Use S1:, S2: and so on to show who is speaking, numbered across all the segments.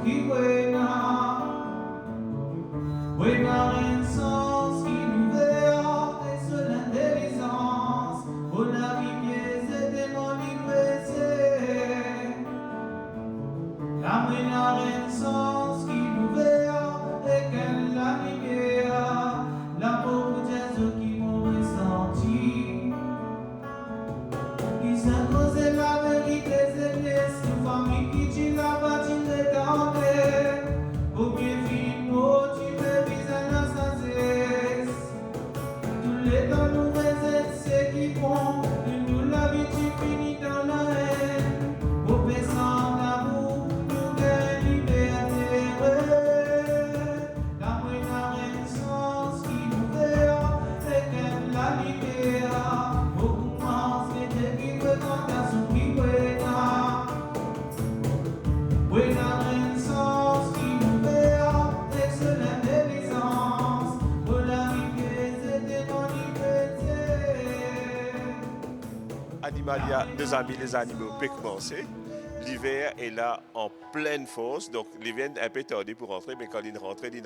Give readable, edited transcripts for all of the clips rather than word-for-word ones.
S1: qui buena, buena renaissance qui nous verra et cela délivrance, pour la riqueza de mon liberté. La buena renaissance qui nous verra et qu'elle la libère, la pauvre Jésus qui m'ont ressenti. Qui s'impose la vérité, c'est une famille qui tue la bâtine de garder. Pour bien finir, motiver, viser la sagesse. Tous les temps nous réservent ceux qui font de nous la vie qui finit dans la haine. Pour paix sans amour, nous gagnons liberté. La première renaissance qui nous verra, c'est qu'elle la libère. Beaucoup moins, c'est de qui veut tentation qui buena. Buena renaissance qui nous verra, excellente délivrance. Pour la riqueza de mon liberté.
S2: Animalia, nos amis les animaux, peut commencer. L'hiver est là en pleine force, donc l'hiver est un peu tardé pour rentrer, mais quand il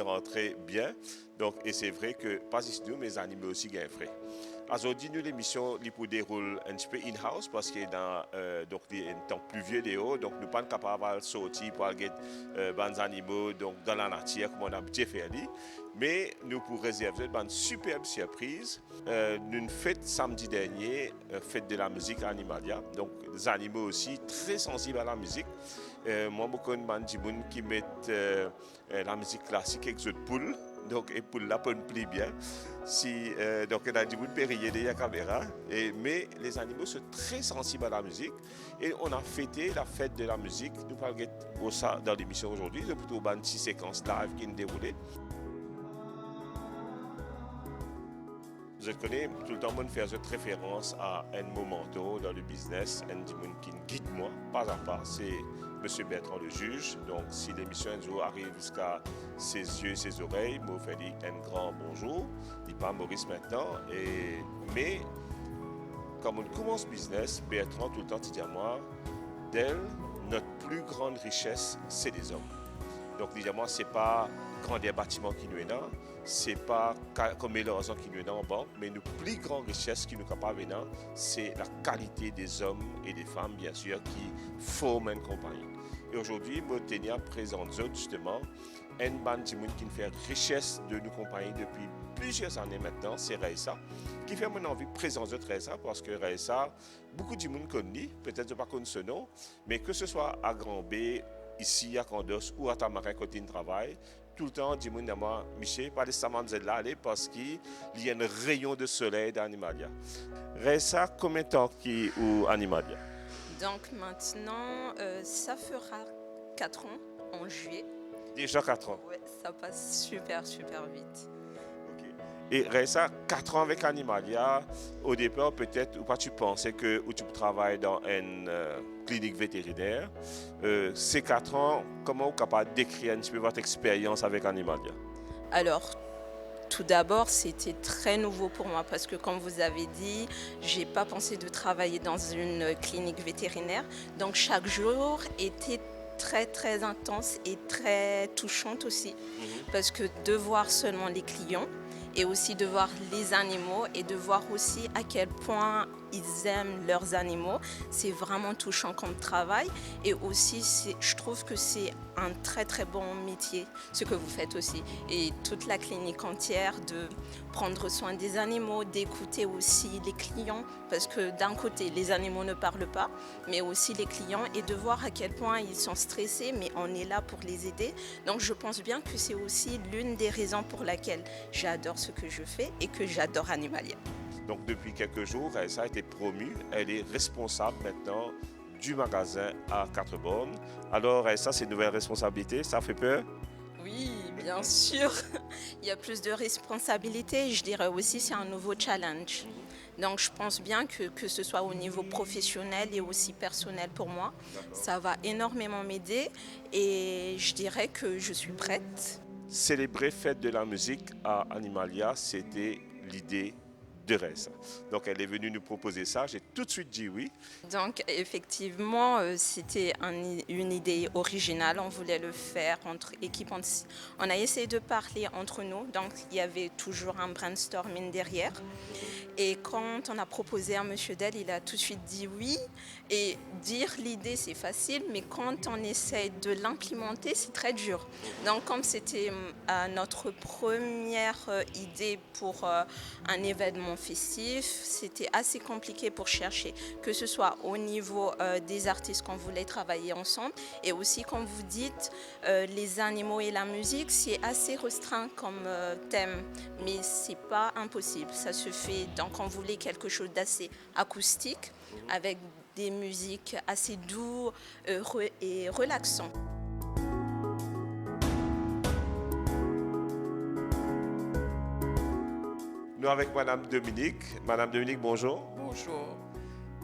S2: rentrait bien. Donc, et c'est vrai que, pas ici nous, mais les animaux aussi gagnent frais. Aujourd'hui, nous, l'émission pour déroule un petit peu in-house parce qu'il est dans donc, un temps pluvieux dehors, donc nous ne sommes pas capables de sortir pour aller les animaux donc, dans la nature comme on a habitué faire. Mais nous pour réserver une superbe surprise. Nous fête samedi dernier, fête de la musique à Animalia. Donc, les animaux aussi très sensibles à la musique. Moi, je connais des gens qui mettent la musique classique avec des poules. Donc, et pour la bonne plie bien. Si, donc, on a dit, vous ne payez derrière la caméra. Mais les animaux sont très sensibles à la musique. Et on a fêté la fête de la musique. Nous parlons de ça dans l'émission aujourd'hui. C'est plutôt une petite séquence live qui nous déroulée. Je connais tout le temps, je fais cette référence à un moment dans le business, un monde qui guide moi, pas à pas. C'est M. Bertrand le juge. Donc, si l'émission un jour arrive jusqu'à ses yeux et ses oreilles, je vous fais un grand bonjour. Il n'est pas Maurice maintenant. Mais, comme on commence business, Bertrand tout le temps dit à moi, d'elle, notre plus grande richesse, c'est les hommes. Donc, évidemment, ce n'est pas grandir bâtiment qui nous est là, ce n'est pas comme l'argent qui nous est là en banque, mais nos plus grandes richesses qui nous capables de c'est la qualité des hommes et des femmes, bien sûr, qui forment une compagnie. Et aujourd'hui, je tenais à présenter justement un bande de monde qui nous fait richesse de nos compagnies depuis plusieurs années maintenant, c'est Raissa, qui fait mon envie de présenter Raissa parce que Raissa, beaucoup de monde connaît, peut-être pas connaît ce nom, mais que ce soit à Grand B, ici à Candos ou à Tamarin côté de travail, tout le temps, dis-moi, Michel, pas de là aller parce qu'il y a un rayon de soleil d'Animalia. Raissa, combien de temps qui ou Animalia?
S3: Donc maintenant, ça fera 4 ans en juillet.
S2: Déjà 4 ans.
S3: Ouais, ça passe super, super vite.
S2: Et Raissa, 4 ans avec Animalia, au départ, peut-être, ou pas tu pensais que ou tu travailles dans une clinique vétérinaire. Ces 4 ans, comment vous êtes capable d'écrire un petit peu votre expérience avec Animalia?
S3: Alors, tout d'abord, c'était très nouveau pour moi parce que, comme vous avez dit, j'ai pas pensé de travailler dans une clinique vétérinaire. Donc, chaque jour était très, très intense et très touchante aussi. Parce que de voir seulement les clients, et aussi de voir les animaux et de voir aussi à quel point ils aiment leurs animaux. C'est vraiment touchant comme travail et aussi je trouve que c'est un très très bon métier ce que vous faites aussi et toute la clinique entière de prendre soin des animaux, d'écouter aussi les clients parce que d'un côté les animaux ne parlent pas mais aussi les clients et de voir à quel point ils sont stressés mais on est là pour les aider. Donc je pense bien que c'est aussi l'une des raisons pour laquelle j'adore ce que je fais et que j'adore Animalia.
S2: Donc depuis quelques jours, Raissa a été promue, elle est responsable maintenant du magasin à 4 bornes. Alors ça c'est une nouvelle responsabilité, ça fait peur?
S3: Oui, bien sûr. Il y a plus de responsabilités. Je dirais aussi c'est un nouveau challenge. Donc je pense bien que ce soit au niveau professionnel et aussi personnel pour moi. Ça va énormément m'aider et je dirais que je suis prête.
S2: Célébrer Fête de la musique à Animalia, c'était l'idée de reste. Donc elle est venue nous proposer ça, j'ai tout de suite dit oui.
S3: Donc effectivement, c'était une idée originale, on voulait le faire entre équipes. On a essayé de parler entre nous, donc il y avait toujours un brainstorming derrière. Et quand on a proposé à M. Del, il a tout de suite dit oui. Et dire l'idée, c'est facile, mais quand on essaye de l'implémenter, c'est très dur. Donc comme c'était notre première idée pour un événement festif, c'était assez compliqué pour chercher, que ce soit au niveau des artistes qu'on voulait travailler ensemble, et aussi, comme vous dites, les animaux et la musique, c'est assez restreint comme thème, mais c'est pas impossible, ça se fait. Donc on voulait quelque chose d'assez acoustique, avec des musiques assez douces et relaxantes.
S2: Nous avec Madame Dominique. Madame Dominique, bonjour.
S4: Bonjour.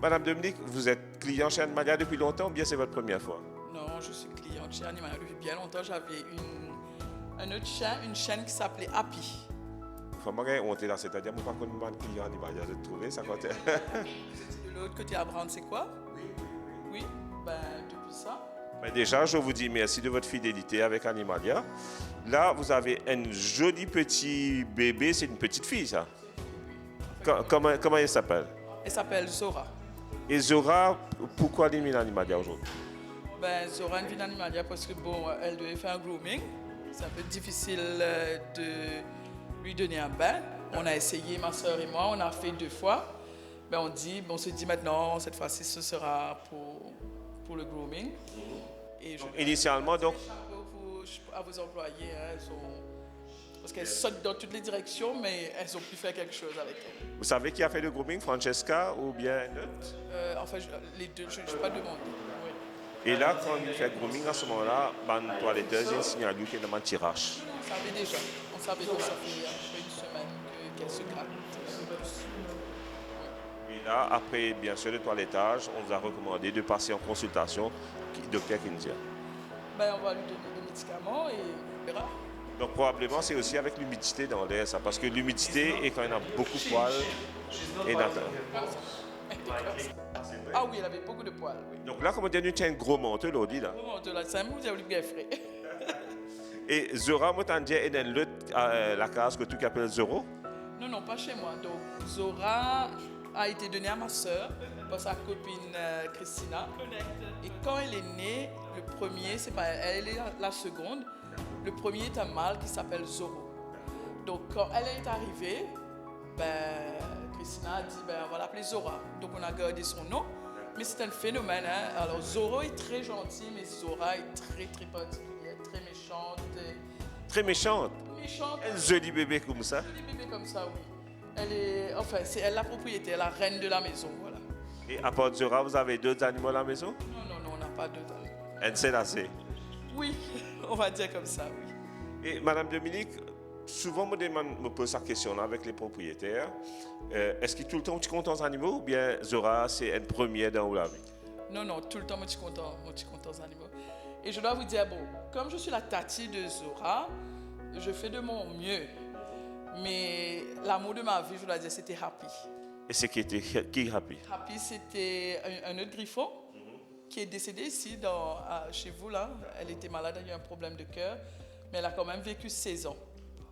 S2: Madame Dominique, vous êtes client chez Animalia depuis longtemps ou bien c'est votre première fois?
S4: Non, je suis cliente chez Animalia depuis bien longtemps. J'avais une autre chaîne, une chaîne qui s'appelait Happy.
S2: Faut que on était là, c'est-à-dire que je ne sais pas comment client Animalia de trouver ça quand
S4: De l'autre côté à Brand, c'est quoi? Oui, ben depuis ça.
S2: Mais déjà, je vous dis merci de votre fidélité avec Animalia. Là, vous avez un joli petit bébé, c'est une petite fille ça. Comment elle s'appelle?
S4: Elle s'appelle Zora.
S2: Et Zora, pourquoi elle est Animalia aujourd'hui?
S4: Ben Zora vient d'Animalia parce que bon, elle devait faire un grooming. C'est un peu difficile de lui donner un bain. On a essayé, ma soeur et moi, on a fait 2 fois. Ben on se dit maintenant, cette fois-ci, ce sera pour le grooming. Et
S2: Initialement, donc.
S4: À vos employés, hein, parce qu'elles sautent dans toutes les directions, mais elles ont pu faire quelque chose avec elles.
S2: Vous savez qui a fait le grooming, Francesca ou bien Nut?
S4: Enfin, les deux, je n'ai pas demandé. Oui.
S2: Et là, quand il fait le grooming, à ce moment-là, ben, toi, les deux, il signale qu'il y a un tirage.
S4: On savait déjà. On savait que ça fait une semaine qu'elle se gratte.
S2: Et là, après, bien sûr, le toilettage, on vous a recommandé de passer en consultation, docteur Kindia.
S4: Ben, on va lui donner des médicaments et on verra.
S2: Donc probablement c'est aussi avec l'humidité dans l'air, ça, parce que l'humidité est quand il y a beaucoup de poils et d'attente.
S4: Ah oui, elle avait beaucoup de poils. Oui.
S2: Donc là, comme on dit, nous tient un gros manteau l'ordi là.
S4: C'est un mot qui a bien frais.
S2: Et Zora, moi t'en dis, est dans l'autre la case que tu appelles Zoro.
S4: Non, pas chez moi. Donc Zora a été donnée à ma soeur par sa copine Christina. Et quand elle est née, le premier, c'est pas elle est la seconde. Le premier est un mâle qui s'appelle Zoro. Donc quand elle est arrivée, Christina a dit on va l'appeler Zora. Donc on a gardé son nom. Mais c'est un phénomène. Hein? Alors Zoro est très gentil, mais Zora est très très particulière, très méchante.
S2: Très méchante.
S4: Méchante.
S2: Un joli bébé comme ça.
S4: Un joli bébé comme ça, oui. C'est elle la propriétaire, la reine de la maison, voilà.
S2: Et à part Zora, vous avez d'autres animaux à la maison?
S4: Non, on n'a pas d'autres animaux.
S2: Elle s'est lassée.
S4: Oui, on va dire comme ça, oui.
S2: Et Madame Dominique, souvent me pose cette question-là avec les propriétaires. Est-ce que tout le temps tu comptes aux animaux ou bien Zora c'est une première dans la vie?
S4: Non, tout le temps je compte aux animaux. Et je dois vous dire, comme je suis la tati de Zora, je fais de mon mieux. Mais l'amour de ma vie, je dois dire, c'était Happy.
S2: Et c'est qui Happy?
S4: Happy, c'était un autre griffon qui est décédé ici, chez vous, là. Elle était malade, elle a eu un problème de cœur, mais elle a quand même vécu 16 ans.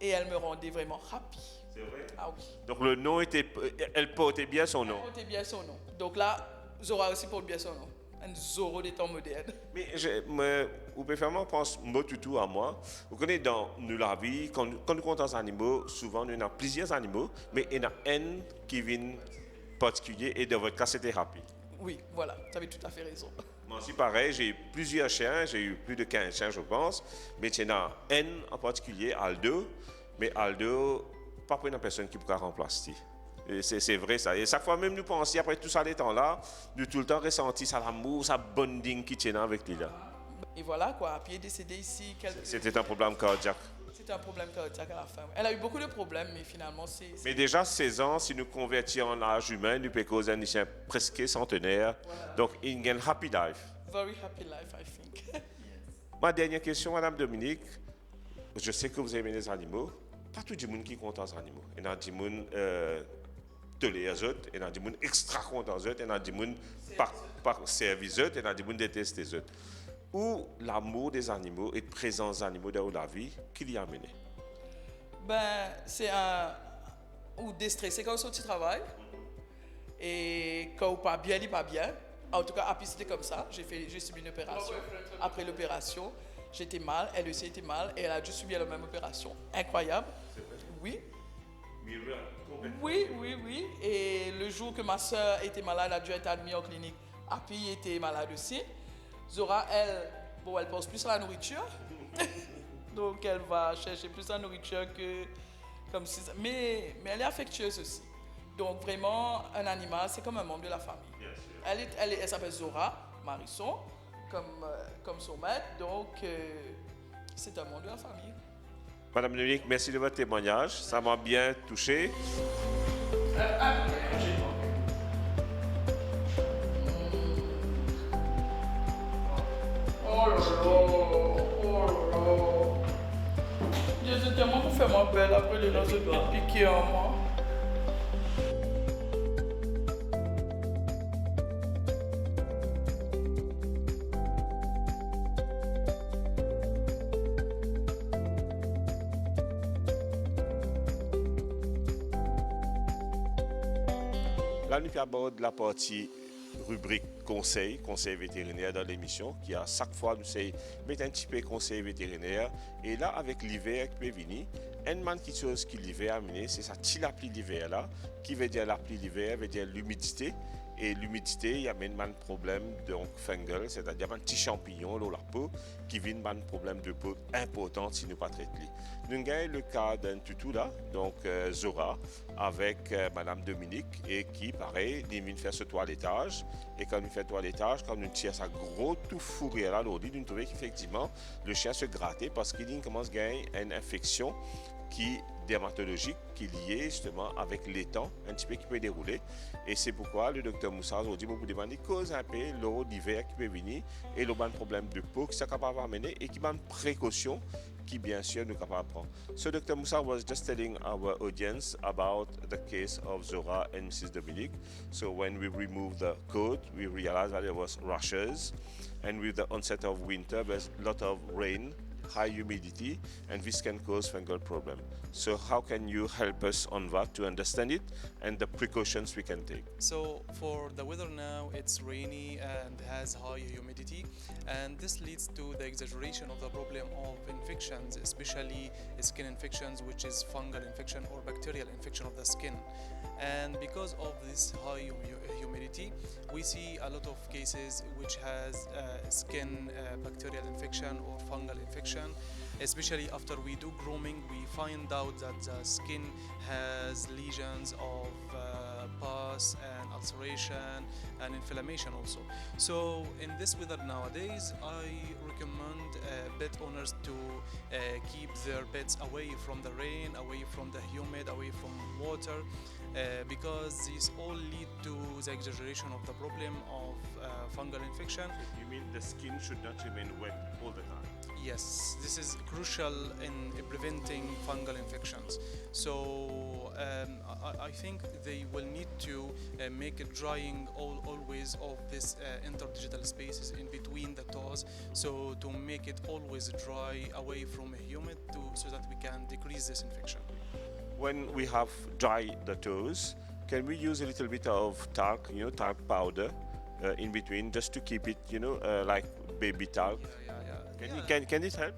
S4: Et elle me rendait vraiment happy.
S2: C'est vrai?
S4: Ah oui.
S2: Donc le nom elle portait bien son nom.
S4: Elle portait bien son nom. Donc là, Zora aussi porte bien son nom. Un Zoro des temps modernes.
S2: Mais vous pouvez faire, moi, pense tout à moi. Vous connaissez dans la vie, quand nous comptons les animaux, souvent nous avons plusieurs animaux, mais il y en a un qui vient particulier et dans votre cas c'était Happy.
S4: Oui, voilà, tu avais tout à fait raison.
S2: Moi aussi pareil, j'ai eu plusieurs chiens, j'ai eu plus de 15 chiens je pense, mais il y en a un en particulier, Aldo, mais Aldo, pas pour une personne qui pourra remplacer. C'est vrai ça. Et chaque fois même nous pensions, après tout ça les temps là, nous tout le temps ressenti ça l'amour, ça bonding qui tient avec lui là.
S4: Et voilà quoi, puis elle est décédée ici.
S2: C'était un problème cardiaque.
S4: C'était un problème cardiaque à la fin. Elle a eu beaucoup de problèmes, mais finalement c'est...
S2: Mais déjà 16 ans, si nous convertissons en âge humain, nous pouvons causer un chien presque centenaire. Voilà. Donc il y a un happy life.
S4: Very happy life, I think.
S2: Ma dernière question, Madame Dominique. Je sais que vous aimez les animaux. Pas tout le monde qui compte les animaux. Il y a des gens tolère eux, et dans des gens extra contents eux, et dans des gens par service eux, et dans des gens détestent eux. Ou l'amour des animaux et la présence des animaux dans la vie qui l'y a mené.
S4: Ben, c'est un... Ou déstressé quand on sort du travail. Et quand on pas bien, il pas bien. En tout cas, à c'était comme ça. J'ai subi une opération. Après l'opération, j'étais mal, elle aussi était mal, et elle a dû subir la même opération. Incroyable. Oui. Oui, oui, oui. Et le jour que ma soeur était malade, elle a dû être admise en clinique. Happy était malade aussi. Zora, elle, bon, elle pense plus à la nourriture. Donc, elle va chercher plus la nourriture que... Comme si, mais elle est affectueuse aussi. Donc, vraiment, un animal, c'est comme un membre de la famille. Elle s'appelle Zora, Marisson, comme son maître. Donc, c'est un membre de la famille.
S2: Madame Dominique, merci de votre témoignage. Ça m'a bien touché.
S4: Oh là là, oh là là. Jésus, tellement vous faites moi belle après les lances de piquer en moi.
S2: Là, nous abordons la partie rubrique conseil vétérinaire dans l'émission, qui à chaque fois nous mettre un petit peu conseil vétérinaire. Et là, avec l'hiver qui peut venir, une chose qui l'hiver a amené, c'est ça, petit l'appli l'hiver là, qui veut dire l'appli l'hiver, veut dire l'humidité. Et l'humidité, il y a un problème de fungal, c'est-à-dire un petit champignon dans la peau qui vient un problème de peau important si nous ne pas traitons. Nous avons le cas d'un toutou là, donc Zora, avec Madame Dominique, et qui, pareil, il vient faire ce toilettage. Et quand il fait toilettage, quand nous tire sa gros tout fourré là, nous trouvons qu'effectivement, le chien se grattait parce qu'il commence à gagner une infection qui dermatologique qui est liée justement avec l'étang un petit peu qui peut dérouler, et c'est pourquoi le docteur Moussa nous dit vous demandez cause un peu l'eau d'hiver qui peut venir et le bon problème de peau qui sont capable d'amener et qui prend précaution qui bien sûr nous capable de prendre. So Dr. Moussa was just telling our audience about the case of Zora and Mrs. Dominique. So when we removed the coat, we realized that there was rashes, and with the onset of winter there's a lot of rain, high humidity, and this can cause fungal problem. So how can you help us on that to understand it and the precautions we can take?
S5: So for the weather now, it's rainy and has high humidity, and this leads to the exaggeration of the problem of infections, especially skin infections, which is fungal infection or bacterial infection of the skin. And because of this high humidity, we see a lot of cases which has skin bacterial infection or fungal infection. Especially after we do grooming, we find out that the skin has lesions of pus and ulceration and inflammation also. So in this weather nowadays, I recommend pet owners to keep their pets away from the rain, away from the humid, away from water, because these all lead to the exaggeration of the problem of fungal infection.
S2: You mean the skin should not remain wet all the time?
S5: Yes, this is crucial in preventing fungal infections. So I think they will need to make a drying always of this interdigital spaces in between the toes, so to make it always dry away from humid so that we can decrease this infection.
S2: When we have dry the toes, can we use a little bit of talc, talc powder in between just to keep it, like baby talc? Can it help?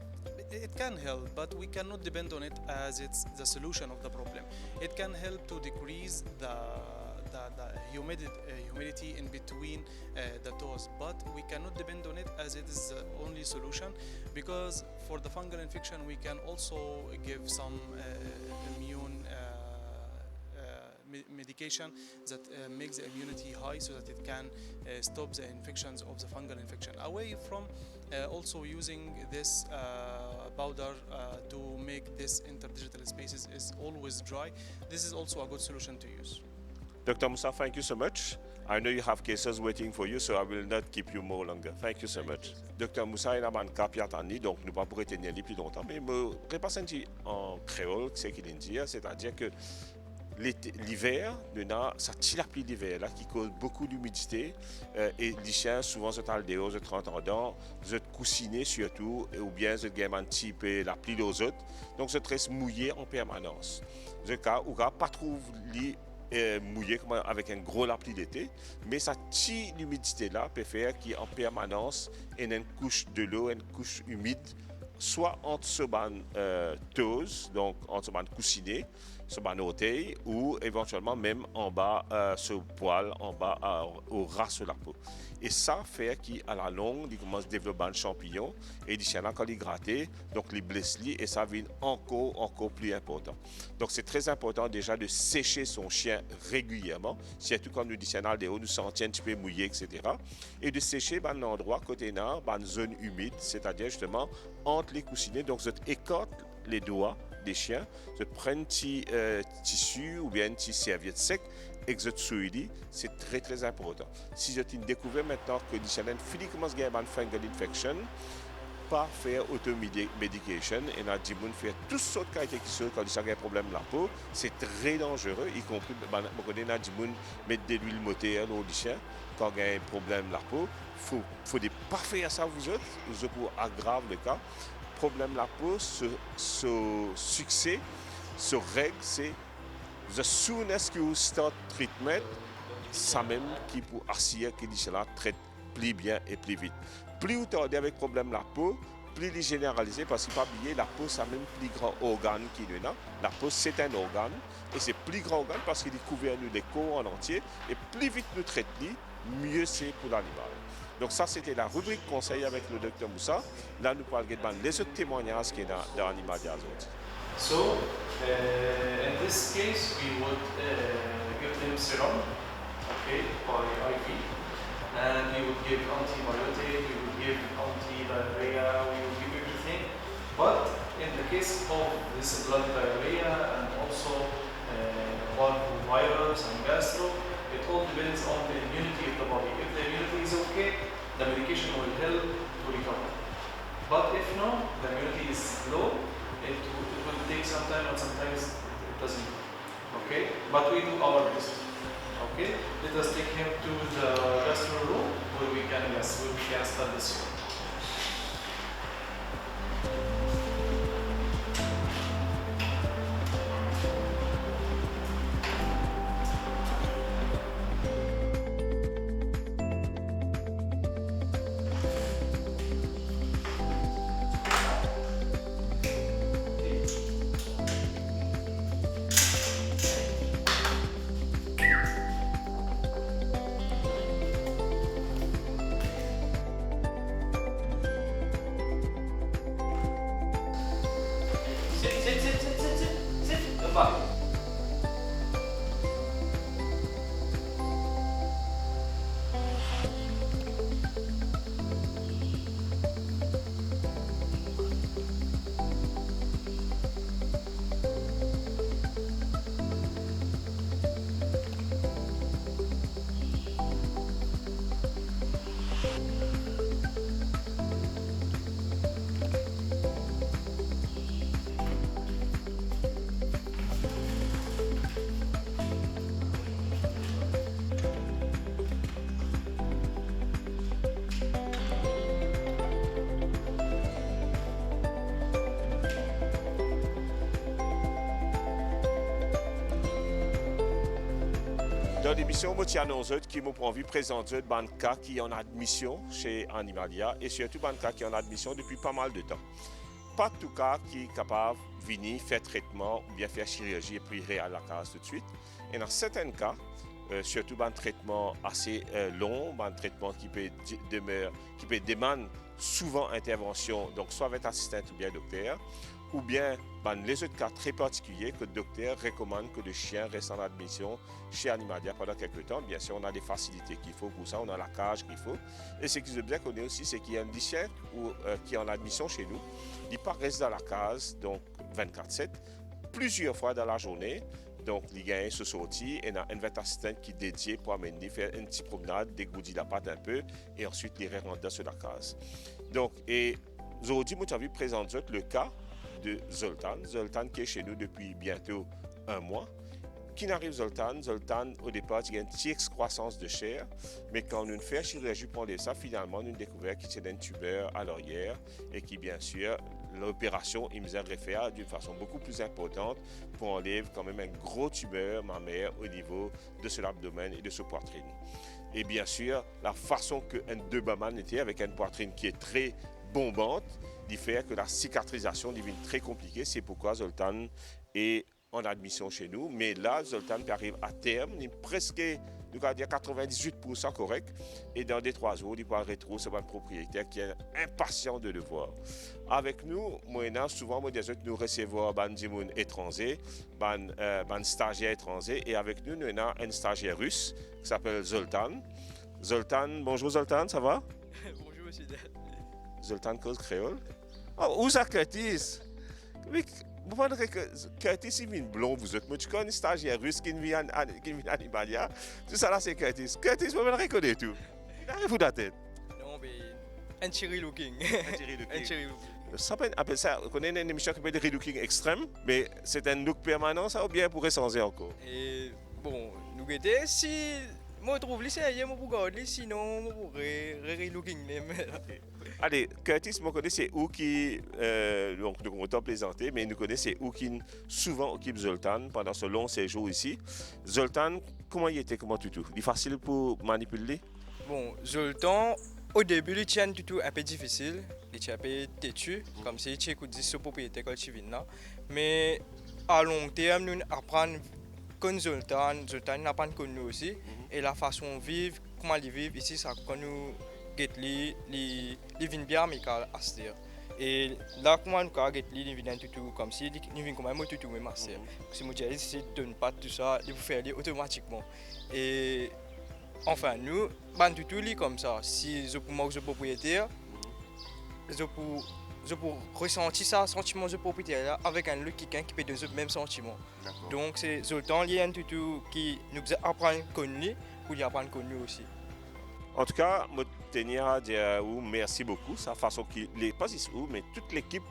S5: It can help, but we cannot depend on it as it's the solution of the problem. It can help to decrease the humidity in between the toes, but we cannot depend on it as it is the only solution, because for the fungal infection we can also give some immune medication that makes the immunity high so that it can stop the infections of the fungal infection. Away from also using this powder to make this interdigital spaces is always dry. This is also a good solution to use.
S2: Dr. Moussa, thank you so much. I know you have cases waiting for you, so I will not keep you more longer. Thank you so much. Dr. Moussa, il a un cas qui attend, donc nous ne pouvons pas retenir plus longtemps. Mais je repasse un petit en créole, ce qu'il dit, c'est-à-dire que l'hiver, ça tire la pluie d'hiver là qui cause beaucoup d'humidité et les chiens souvent se talent dehors, se entendant, se coussiner surtout ou bien se gagnent un petit peu la pluie aux autres, donc se reste mouillé en permanence. Ce cas où pas trouve mouillé comme avec un gros la pluie d'été, mais ça tire l'humidité là peut faire qu'en permanence il y a une couche de l'eau, une couche humide, soit entre ce ban tose, donc entre ce ban coussiné, ce ban orteil, ou éventuellement même en bas, ce poil, en bas au ras sur la peau. Et ça fait qu'à la longue, il commence à développer un champignon, et il y en a quand il gratte, donc il blesse et ça devient encore plus important. Donc c'est très important déjà de sécher son chien régulièrement, surtout quand nous disons nous sentons un petit peu mouillé, etc. Et de sécher l'endroit côté nord, une zone humide, c'est-à-dire justement entre les coussinets, donc je écarte les doigts des chiens, je prends un petit tissu ou bien une petite serviette sec et que je souille, c'est très très important. Si je découvert maintenant que les chiens commencent à avoir une fungal infection, pas faire automedication et on a dit bon faire toutes sortes de choses quand il y a un problème de la peau, c'est très dangereux, y compris on a dit bon mettre de l'huile moteur dans les chiens quand il y a un problème de la peau, faut pas faire ça vous autres pour aggraver le cas. Problème de la peau, ce succès, ce règle, c'est as soon as you start treatment, ça même qui pour assurer que les gens traitent plus bien et plus vite. Plus vous tardez avec problème de la peau, plus les généraliser parce qu'il ne faut pas oublier la peau c'est même plus grand organe qu'il y a. La peau c'est un organe et c'est plus grand organe parce qu'il est couvert de corps en entier et plus vite nous traitons, mieux c'est pour l'animal. Donc ça c'était la rubrique conseil avec le docteur Moussa. Là nous parlons de les autres témoignages qu'il y a dans l'animal d'Azot.
S6: So in this case we would give them serum, okay, by IV, and we would give antibiotic, we would give anti-diarrhea, we would give everything. But in the case of this blood diarrhea and also virus and gastro, it all depends on the immunity of the body. If the immunity is okay, the medication will help to recover. But if no, the immunity is low, it will take some time and sometimes it doesn't. Okay? But we do our best. Okay? Let us take him to the gastro room where we can start this one. Sit. Come back.
S2: Dans l'émission, je annonce qui m'ont envie de présenter un cas qui est en admission chez Animalia et surtout un cas qui est en admission depuis pas mal de temps. Pas tout cas qui est capable de venir faire traitement ou bien faire chirurgie et puis à la case tout de suite. Et dans certains cas, surtout un traitement assez long, un traitement qui peut demander souvent intervention, donc soit avec assistant ou bien docteur, ou bien les autres cas très particuliers que le docteur recommande que le chien reste en admission chez Animalia pendant quelques temps. Bien sûr, on a des facilités qu'il faut pour ça, on a la cage qu'il faut. Et ce qui est bien connu aussi, c'est qu'il y a un chien qui est en admission chez nous. Il part reste dans la case, donc 24/7, plusieurs fois dans la journée. Donc, il gagne ce sorti et il y a un vet assistant qui est dédié pour amener, faire une petite promenade, dégourdir la patte un peu et ensuite il rentre sur la case. Donc, et aujourd'hui, moi, j'ai envie de présenter le cas de Zoltan. Zoltan qui est chez nous depuis bientôt un mois. qui n'arrive Zoltan, au départ, il y a une petite excroissance de chair, mais quand nous faisons chirurgie pour enlever ça, finalement, nous découvrons qu'il y a un tumeur à l'arrière et qui, bien sûr, l'opération, il nous a refaire d'une façon beaucoup plus importante pour enlever quand même un gros tumeur mammaire au niveau de son abdomen et de sa poitrine. Et bien sûr, la façon qu'un Doberman était, avec une poitrine qui est très bombante, il fait que la cicatrisation devient très compliquée. C'est pourquoi Zoltan est en admission chez nous. Mais là, Zoltan arrive à terme, il est presque, nous allons dire 98% correct. Et dans les 3 jours, il va retrouver ce propriétaire qui est impatient de le voir. Avec nous, souvent, nous recevons des étrangers, des stagiaires étrangers. Et avec nous, nous avons un stagiaire russe qui s'appelle Zoltan. Zoltan, bonjour Zoltan, ça va?
S7: Bonjour, monsieur Dad.
S2: Zoltan cause créole. Oh, où ça Curtis? Mais vous pensez que Curtis il vient blond, vous êtes. Mais tu connais un stagiaire russe qui vient à Animalia. Tout ça là c'est Curtis. Curtis, vous me reconnaissez tout. Il arrive où la tête?
S7: Non, mais un cherry looking.
S2: Un cherry looking.
S7: Un cherry looking.
S2: Ça appelle ça, on connaît une émission qui s'appelle Cherry Looking Extrême, mais c'est un look permanent, ça ou bien pour changer encore?
S7: Et bon, nous guetter si moi trouve les sérieux, moi pour garder, sinon moi pourrais looking même.
S2: Allez, Curtis, moi connais c'est où qui, donc nous comptons plaisanter, mais nous connaissons c'est où qui souvent occupe Zoltan pendant ce long séjour ici. Zoltan, comment il était, comment tu tout? Il est facile pour manipuler?
S7: Bon, Zoltan, au début, il tient tout un peu difficile, il tient un peu têtu, comme si tu écoutes ce propriétaire quand tu viens là. Mais à long terme, nous apprenons comme Zoltan apprend comme nous aussi, et la façon de vivre, comment il vit ici, ça quand nous il vient bien amical à se dire. Et là, comment nous avons il vient tout comme si il vient comme un mot tout même à se dire. Si moi je dis de ne pas tout ça, il faut faire automatiquement. Et enfin, nous, tout comme ça. Si je suis le propriétaire, je peux ressentir ça, sentiment de propriétaire avec un autre quelqu'un qui peut donner le même sentiment. Donc c'est Zoltan tout qui nous apprend à connaître pour lui apprendre à connaître aussi.
S2: En tout cas, je tenais à dire merci beaucoup. Sa façon qu'il n'est pas ici, mais toute l'équipe,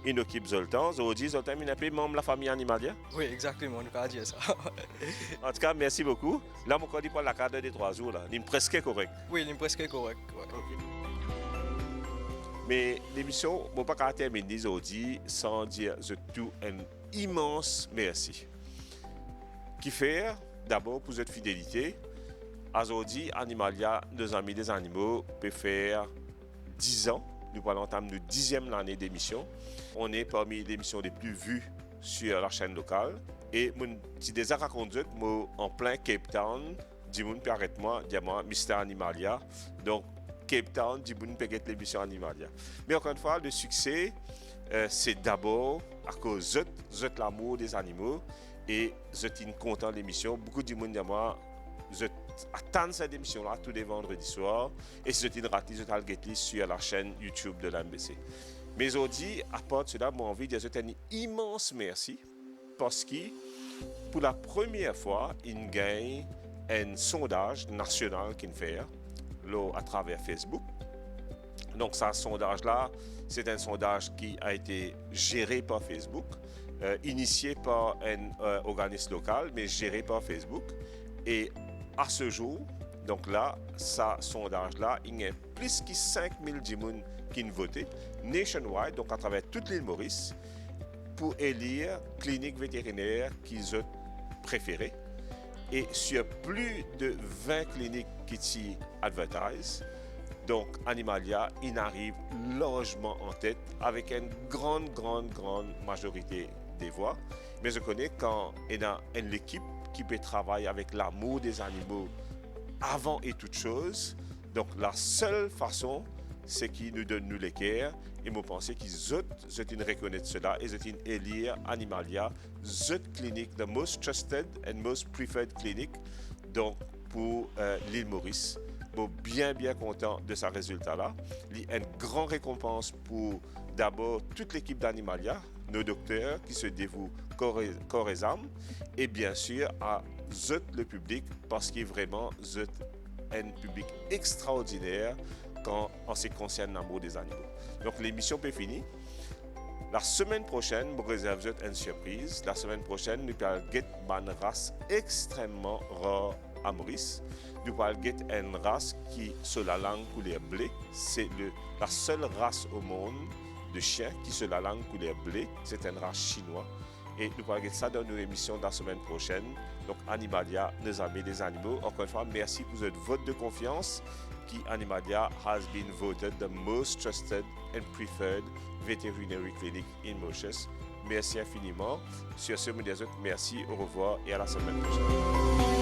S2: une équipe Zoltan. Aujourd'hui, Zoltan est un peu membre de la famille Animalia.
S7: Oui, exactement, on peut dire ça.
S2: En tout cas, merci beaucoup. Là, mon dit pas la carte des 3 jours, là. Il est presque correct.
S7: Oui, il est presque correct. Ouais.
S2: Okay. Mais l'émission, je ne peux pas terminer aujourd'hui sans dire tout un immense merci. Qui fait d'abord pour votre fidélité. Aujourd'hui, Animalia, nos amis des animaux, peut faire 10 ans. Nous parlons entendre notre 10e année d'émission. On est parmi les émissions les plus vues sur la chaîne locale. Et je déjà raconté en plein Cape Town, je peux arrêter-moi, dis-moi, Mr. Animalia. Donc, Cape Town, je peux être l'émission Animalia. Mais encore une fois, le succès, c'est d'abord à cause de l'amour des animaux et je suis content de l'émission. Beaucoup de monde moi, je attends cette émission-là tous les vendredis soirs et si je rate, je vais sur la chaîne YouTube de l'AMBC. Mais aujourd'hui, à part de cela, j'ai envie de dire un immense merci parce que pour la première fois, il gagne un sondage national qu'il fait à travers Facebook. Donc, ce sondage-là, c'est un sondage qui a été géré par Facebook, initié par un organisme local, mais géré par Facebook. Et à ce jour, donc là, ce sondage-là, il y a plus de 5000 personnes qui ont voté, nationwide, donc à travers toute l'île Maurice, pour élire clinique vétérinaire qu'ils ont préférée. Et sur plus de 20 cliniques qui s'y advertisent, donc Animalia, il arrive largement en tête avec une grande majorité des voix. Mais je connais quand il y a une équipe qui peut travailler avec l'amour des animaux avant et toute chose. Donc la seule façon, c'est qu'ils nous donnent nous l'équerre. Et je pense qu'ils ont reconnaître cela et ils ont élire Animalia, the clinique, the most trusted and most preferred clinic, donc pour l'île Maurice. Bon, bien content de ce résultat-là. Il y a une grande récompense pour d'abord toute l'équipe d'Animalia, nos docteurs qui se dévouent corps et âme, et bien sûr à le public parce qu'il est vraiment un public extraordinaire quand en ce qui concerne l'amour des animaux. Donc l'émission est finie. La semaine prochaine, je réserve une surprise. La semaine prochaine, nous allons get une race extrêmement rare à Maurice. Nous allons get une race qui, sur la langue couleur blé, c'est la seule race au monde de chiens qui, sur la langue couleur blé, c'est une race chinoise. Et nous allons get ça dans nos émissions de la semaine prochaine. Donc, Animalia, nos amis des animaux. Encore une fois, merci pour votre vote de confiance. Qui Animalia has been voted the most trusted and preferred veterinary clinic in Mauritius. Merci infiniment. Sur ce, merci, au revoir et à la semaine prochaine.